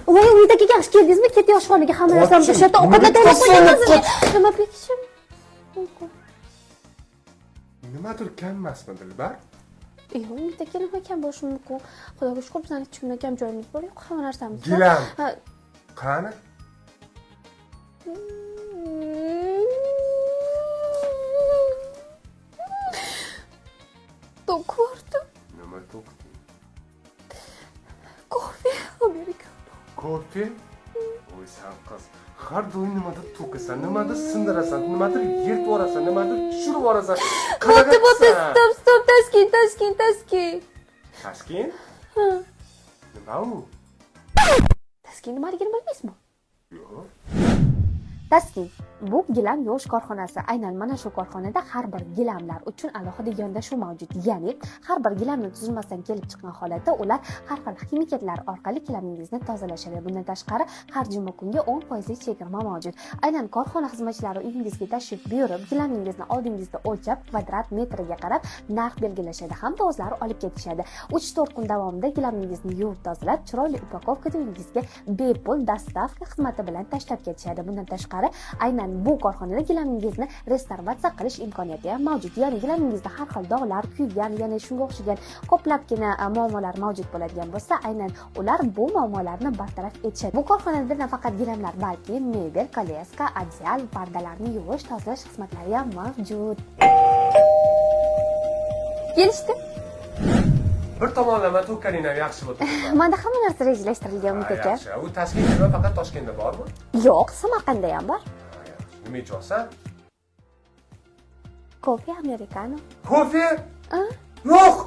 voy uydaga yaxshi keldingizmi? Ket yoshxonaga hamma narsani to'shatda ovqatlatib qo'ygansiz. Nima bekishim? Nimadir kammasmi Dilbar? Yo'q, uydaga nima kam bo'lishi mumkin? Xudoga shukr, bizning kichkina kam joyimiz bor, yo'q, hamma narsamiz bor. Gilam. Qani? Tok vardı. Nima to'qdi? Kofe amerikano. Kofe? Voy sen qiz. Har doim nimadir to'kasan, nimadir sindirasan, nimadir yirtib yuborasan, nimadir tushirib yuborasan. Stop, taskin. Taskin? Ha. Nima u? Taskin nimaligini bilmaysizmi? Yo'q. Taskin bu gilam yosh korxonasi. Aynan mana shu korxonada har bir gilamlar uchun alohida yondashuv mavjud. Ya'ni har bir gilamning tuzilmasidan kelib chiqqan holatda ular har xil ximikatlar orqali gilamingizni tozalashadi. Bundan tashqari har juma kunga 10% chegirma mavjud. Aynan korxona xizmatchilari uyingizga tashrif buyurib, gilamingizni oldingizda o'lchab, kvadrat metriga qarab narx belgilashadi hamda o'zlari olib ketishadi. 3-4 kun davomida gilamingizni yuvib tozalab, chiroyli upakovkada uyingizga bepul dostavka xizmati bilan tashlab ketishadi. Bundan tashqari aynan bu korxonada gilamingizni restavratsiya qilish imkoniyati ham mavjud. Ya'ni gilamingizda har xil dog'lar, kuygan, yana shunga o'xshagan ko'plabgina muammolar mavjud bo'ladigan bo'lsa, aynan ular bu muammolarni bartaraf etishadi. Bu korxonada nafaqat gilamlar, balki mebel, kolyeska, adyal, pardalarni yuvish, tozalash xizmatlari ham mavjud. Kelishdi? Bir tomonlama to'kkaning ham yaxshi bo'ldi. Menda hamma narsa rejalashtirilgan aka. Yaxshi. U Toshkentda faqat Toshkentda bormi? Yo'q, Samarqandda ham bor. Nima ichsan? Kofe amerikano. Kofe? A? Yo'q.